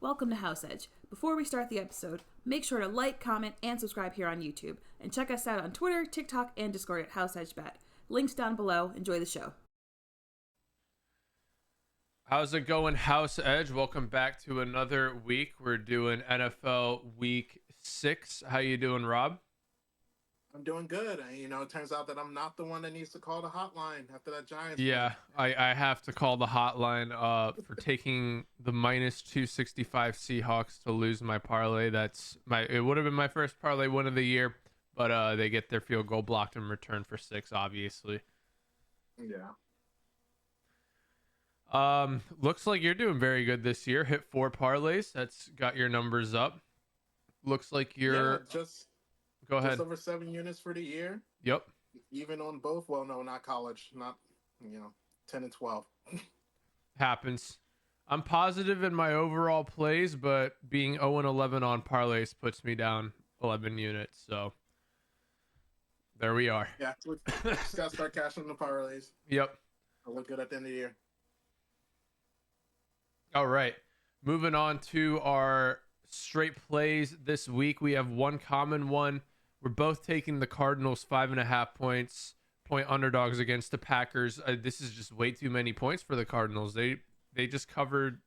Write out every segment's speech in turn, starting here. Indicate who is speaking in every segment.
Speaker 1: Welcome to House Edge. Before we start the episode, make sure to like, comment, and subscribe here on YouTube. And check us out on Twitter, TikTok, and Discord at House Edge Bet. Links down below. Enjoy the show.
Speaker 2: How's it going, House Edge? Welcome back to another week. We're doing NFL Week 6. How you doing, Rob?
Speaker 3: I'm doing good. It turns out that I'm not the one that needs to call the hotline after that Giants
Speaker 2: Yeah,
Speaker 3: win.
Speaker 2: I have to call the hotline for taking the minus 265 Seahawks to lose my parlay. It would have been my first parlay win of the year, but they get their field goal blocked in return for 6, obviously.
Speaker 3: Yeah.
Speaker 2: Looks like you're doing very good this year. Hit 4 parlays. That's got your numbers up. Looks like you're Go ahead.
Speaker 3: Just over 7 units for the year.
Speaker 2: Yep.
Speaker 3: Even on both. Well, no, not college. Not 10 and 12.
Speaker 2: Happens. I'm positive in my overall plays, but being 0 and 11 on parlays puts me down 11 units. So there we are.
Speaker 3: Yeah, just gotta start cashing the parlays.
Speaker 2: Yep.
Speaker 3: I'll look good at the end of the year.
Speaker 2: All right. Moving on to our straight plays this week. We have one common one. We're both taking the Cardinals 5.5 point underdogs against the Packers. This is just way too many points for the Cardinals. They just covered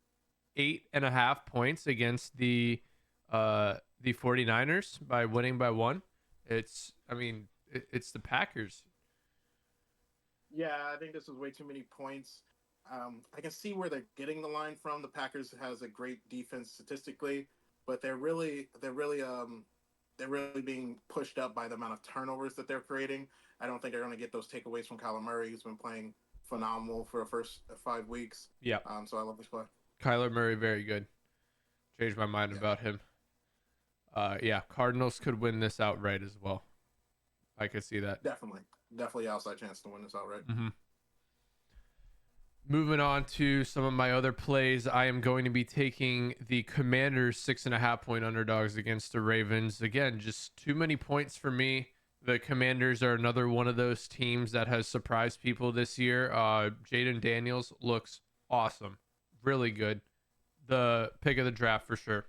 Speaker 2: 8.5 points against the 49ers by winning by 1. It's the Packers.
Speaker 3: Yeah, I think this is way too many points. I can see where they're getting the line from. The Packers has a great defense statistically, but they're really being pushed up by the amount of turnovers that they're creating. I don't think they're going to get those takeaways from Kyler Murray, who's been playing phenomenal for the first 5 weeks.
Speaker 2: Yeah.
Speaker 3: So I love this play.
Speaker 2: Kyler Murray, very good. Changed my mind about him. Cardinals could win this outright as well. I could see that.
Speaker 3: Definitely outside chance to win this outright.
Speaker 2: Mm-hmm. Moving on to some of my other plays, I am going to be taking the Commanders 6.5 point underdogs against the Ravens. Again, just too many points for me. The Commanders are another one of those teams that has surprised people this year. Jaden Daniels looks awesome. Really good. The pick of the draft for sure.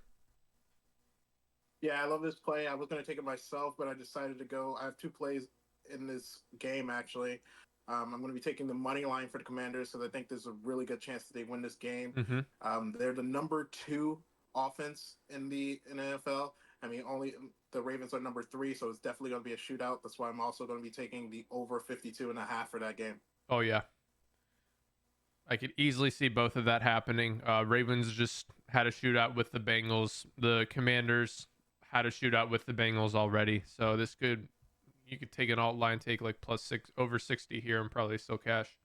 Speaker 3: Yeah, I love this play. I was going to take it myself, but I decided to go. I have 2 plays in this game, actually. I'm going to be taking the money line for the Commanders, so I think there's a really good chance that they win this game.
Speaker 2: Mm-hmm.
Speaker 3: They're the number 2 offense in the NFL. Only the Ravens are number 3, so it's definitely going to be a shootout. That's why I'm also going to be taking the over 52.5 for that game.
Speaker 2: Oh, yeah. I could easily see both of that happening. Ravens just had a shootout with the Bengals. The Commanders had a shootout with the Bengals already, so you could take an alt line, take like +6 over 60 here, and probably still cash.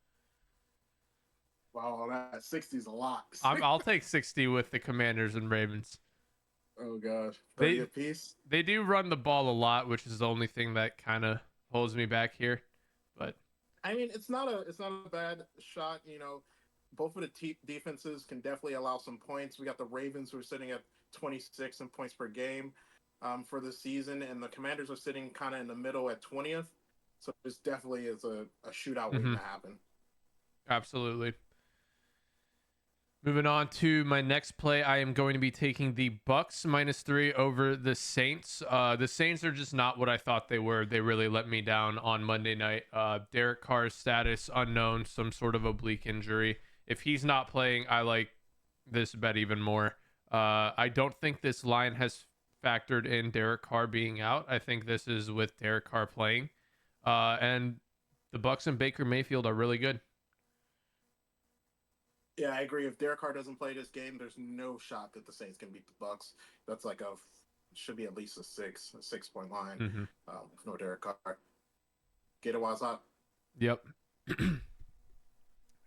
Speaker 3: Wow, that 60 is a lot.
Speaker 2: I'll take 60 with the Commanders and Ravens.
Speaker 3: Oh gosh, 30 apiece.
Speaker 2: They do run the ball a lot, which is the only thing that kind of holds me back here. But
Speaker 3: it's not a bad shot. Both of the defenses can definitely allow some points. We got the Ravens, who are sitting at 26 in points per game for the season, and the Commanders are sitting kind of in the middle at 20th. So this definitely is a shootout waiting to happen.
Speaker 2: Absolutely. Moving on to my next play, I am going to be taking the Bucks -3 over the Saints. The Saints are just not what I thought they were. They really let me down on Monday night. Derek Carr's status unknown, some sort of oblique injury. If he's not playing, I like this bet even more. I don't think this line has factored in Derek Carr being out. I think this is with Derek Carr playing. And the Bucks and Baker Mayfield are really good.
Speaker 3: Yeah, I agree. If Derek Carr doesn't play this game, there's no shot that the Saints can beat the Bucks. That's should be at least a 6-point line.
Speaker 2: Mm-hmm.
Speaker 3: No Derek Carr. Get it while it's hot.
Speaker 2: Yep.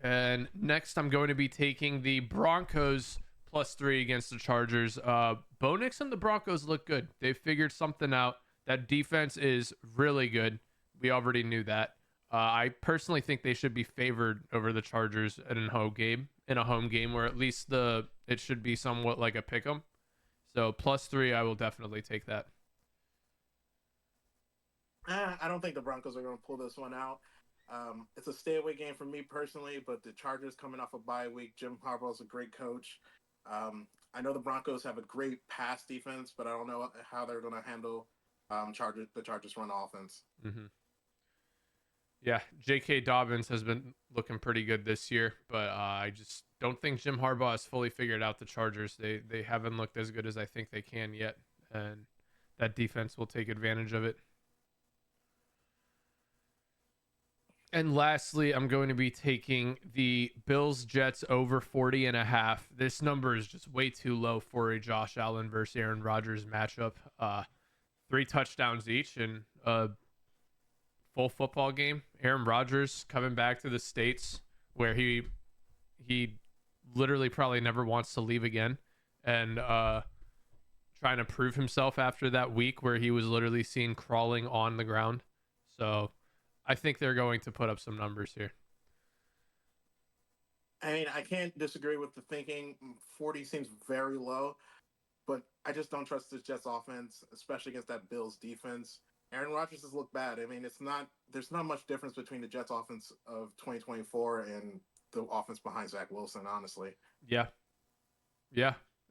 Speaker 2: And next, I'm going to be taking the Broncos +3 against the Chargers. Bo Nix and the Broncos look good. They figured something out. That defense is really good. We already knew that. I personally think they should be favored over the Chargers in a home game, where at least it should be somewhat like a pick 'em. So +3, I will definitely take that.
Speaker 3: I don't think the Broncos are going to pull this one out. It's a stay away game for me personally, but the Chargers coming off a bye week. Jim Harbaugh's a great coach. I know the Broncos have a great pass defense, but I don't know how they're going to handle the Chargers run offense.
Speaker 2: Mm-hmm. Yeah, J.K. Dobbins has been looking pretty good this year, but I just don't think Jim Harbaugh has fully figured out the Chargers. They haven't looked as good as I think they can yet, and that defense will take advantage of it. And lastly, I'm going to be taking the Bills Jets over 40.5. This number is just way too low for a Josh Allen versus Aaron Rodgers matchup. 3 touchdowns each and full football game. Aaron Rodgers coming back to the States where he literally probably never wants to leave again, and trying to prove himself after that week where he was literally seen crawling on the ground. So I think they're going to put up some numbers here.
Speaker 3: I mean, I can't disagree with the thinking. 40 seems very low, but I just don't trust this Jets offense, especially against that Bills defense. Aaron Rodgers has looked bad. I mean, there's not much difference between the Jets offense of 2024 and the offense behind Zach Wilson, honestly.
Speaker 2: Yeah.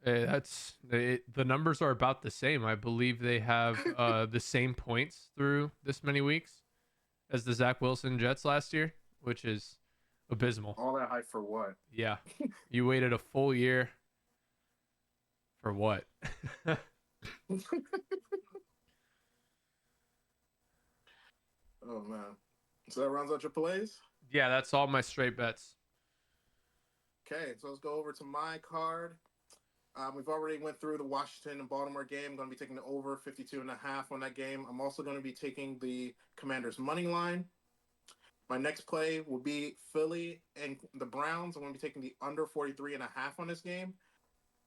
Speaker 2: The numbers are about the same. I believe they have the same points through this many weeks as the Zach Wilson Jets last year, which is abysmal.
Speaker 3: All that hype for what?
Speaker 2: Yeah. You waited a full year for what?
Speaker 3: Oh, man. So that rounds out your plays?
Speaker 2: Yeah, that's all my straight bets.
Speaker 3: Okay, so let's go over to my card. We've already went through the Washington and Baltimore game. I'm going to be taking the over 52.5 on that game. I'm also going to be taking the Commanders money line. My next play will be Philly and the Browns. I'm going to be taking the under 43.5 on this game.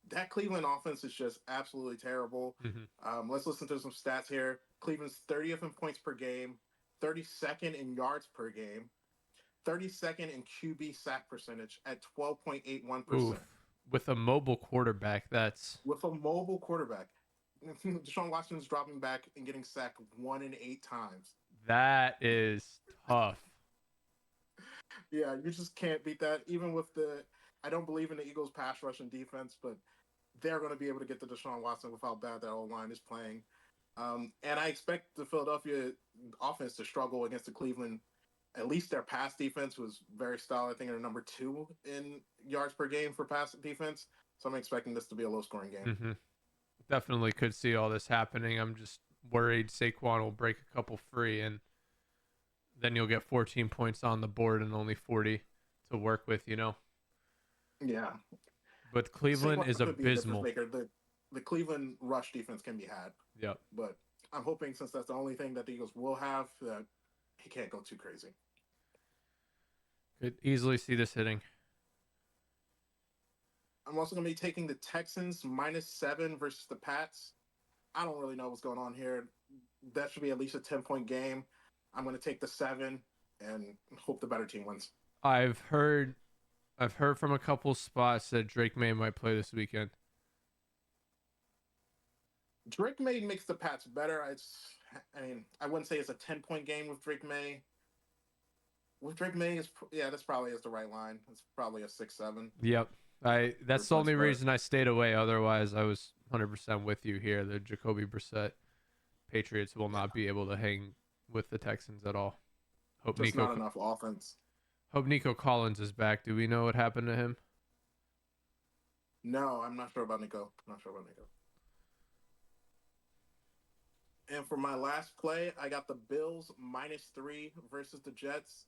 Speaker 3: That Cleveland offense is just absolutely terrible.
Speaker 2: Mm-hmm.
Speaker 3: Let's listen to some stats here. Cleveland's 30th in points per game, 32nd in yards per game, 32nd in QB sack percentage at 12.81%.
Speaker 2: With a mobile quarterback,
Speaker 3: with a mobile quarterback. Deshaun Watson's dropping back and getting sacked 1 in 8 times.
Speaker 2: That is tough.
Speaker 3: Yeah, you just can't beat that. Even with I don't believe in the Eagles' pass rush and defense, but they're going to be able to get to Deshaun Watson with how bad that O-line is playing. And I expect the Philadelphia offense to struggle against the Cleveland. At least their pass defense was very solid. I think they're number 2 in yards per game for pass defense. So I'm expecting this to be a low-scoring game.
Speaker 2: Mm-hmm. Definitely could see all this happening. I'm just worried Saquon will break a couple free, and then you'll get 14 points on the board and only 40 to work with,
Speaker 3: Yeah.
Speaker 2: But Cleveland
Speaker 3: Saquon
Speaker 2: is abysmal.
Speaker 3: The Cleveland rush defense can be had.
Speaker 2: Yep.
Speaker 3: But I'm hoping, since that's the only thing that the Eagles will have, that he can't go too crazy.
Speaker 2: Could easily see this hitting.
Speaker 3: I'm also going to be taking the Texans -7 versus the Pats. I don't really know what's going on here. That should be at least a 10-point game. I'm going to take the 7 and hope the better team wins.
Speaker 2: I've heard from a couple spots that Drake May might play this weekend.
Speaker 3: Drake May makes the Pats better. I wouldn't say it's a 10-point game with Drake May. With Drake May, that's probably is the right line. It's probably a 6-7.
Speaker 2: Yep. That's the only reason I stayed away. Otherwise, I was 100% with you here. The Jacoby Brissett Patriots will not be able to hang with the Texans at all.
Speaker 3: Not enough offense.
Speaker 2: Hope Nico Collins is back. Do we know what happened to him?
Speaker 3: No, I'm not sure about Nico. And for my last play, I got the Bills -3 versus the Jets.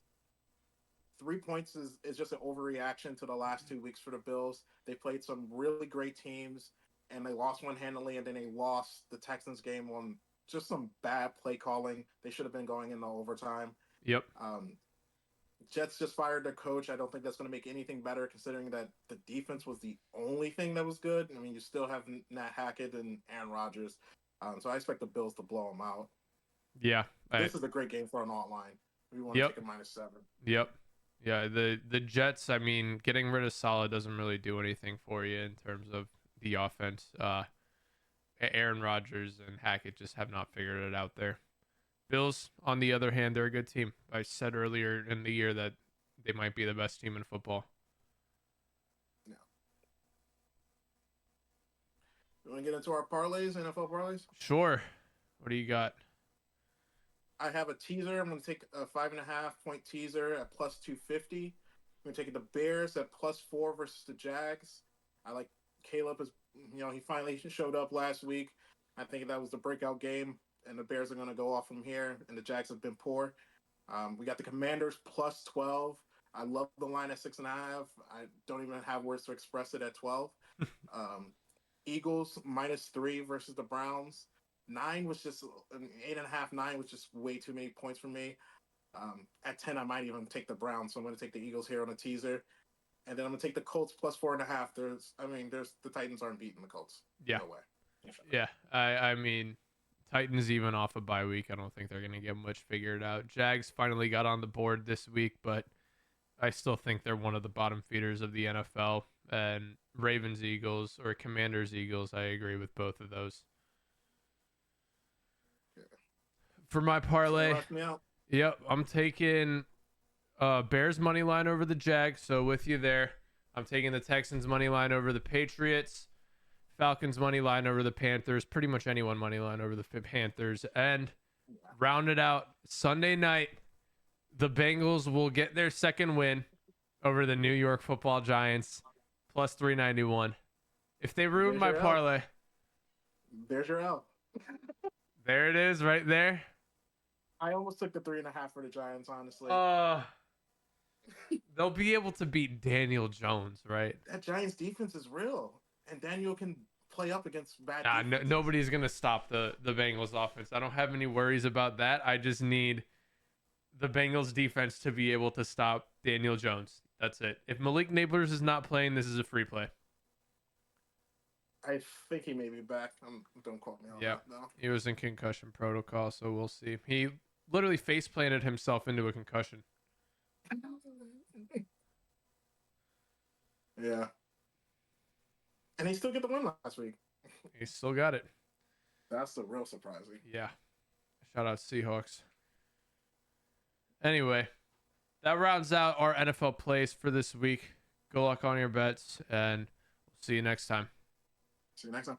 Speaker 3: 3 points is just an overreaction to the last 2 weeks for the Bills. They played some really great teams, and they lost one handily, and then they lost the Texans game on just some bad play calling. They should have been going into overtime.
Speaker 2: Yep.
Speaker 3: Jets just fired their coach. I don't think that's going to make anything better, considering that the defense was the only thing that was good. I mean, you still have Nat Hackett and Aaron Rodgers. So I expect the Bills to blow them out.
Speaker 2: Yeah.
Speaker 3: This is a great game for an alt line. We want to take a -7.
Speaker 2: Yep. Yeah, the Jets, I mean, getting rid of Salah doesn't really do anything for you in terms of the offense. Aaron Rodgers and Hackett just have not figured it out there. Bills, on the other hand, they're a good team. I said earlier in the year that they might be the best team in football.
Speaker 3: Yeah. You want to get into our parlays, NFL parlays?
Speaker 2: Sure. What do you got?
Speaker 3: I have a teaser. I'm going to take a 5.5 point teaser at plus 250. I'm going to take the Bears at +4 versus the Jags. I like Caleb is, he finally showed up last week. I think that was the breakout game, and the Bears are going to go off from here, and the Jags have been poor. We got the Commanders +12. I love the line at 6.5. I don't even have words to express it at 12. Eagles -3 versus the Browns. 9 was just 8.5. 9 was just way too many points for me. At 10, I might even take the Browns, so I'm going to take the Eagles here on a teaser, and then I'm going to take the Colts +4.5. There's the Titans aren't beating the Colts.
Speaker 2: Yeah,
Speaker 3: no way.
Speaker 2: Yeah. I mean, Titans even off a bye week. I don't think they're going to get much figured out. Jags finally got on the board this week, but I still think they're one of the bottom feeders of the NFL. And Ravens Eagles or Commanders Eagles, I agree with both of those.
Speaker 3: Yeah.
Speaker 2: For my parlay,
Speaker 3: yep,
Speaker 2: I'm taking Bears money line over the Jags. So with you there, I'm taking the Texans money line over the Patriots, Falcons money line over the Panthers, pretty much anyone money line over the Panthers, and rounded out Sunday night, the Bengals will get their second win over the New York Football Giants, +391. If they ruin my parlay,
Speaker 3: there's your L.
Speaker 2: There it is, right there.
Speaker 3: I almost took the 3.5 for the Giants, honestly.
Speaker 2: They'll be able to beat Daniel Jones, right?
Speaker 3: That Giants defense is real, and Daniel can play up against bad.
Speaker 2: Nobody's gonna stop the Bengals offense. I don't have any worries about that. I just need the Bengals defense to be able to stop Daniel Jones. That's it. If Malik Nabers is not playing, this is a free play.
Speaker 3: I think he may be back. Don't quote me on that, though.
Speaker 2: He was in concussion protocol, so we'll see. He literally face planted himself into a concussion.
Speaker 3: Yeah. And he still get the win last week.
Speaker 2: He still got it.
Speaker 3: That's the real surprising.
Speaker 2: Yeah. Shout out Seahawks. Anyway, that rounds out our NFL plays for this week. Good luck on your bets, and we'll see you next time.
Speaker 3: See you next time.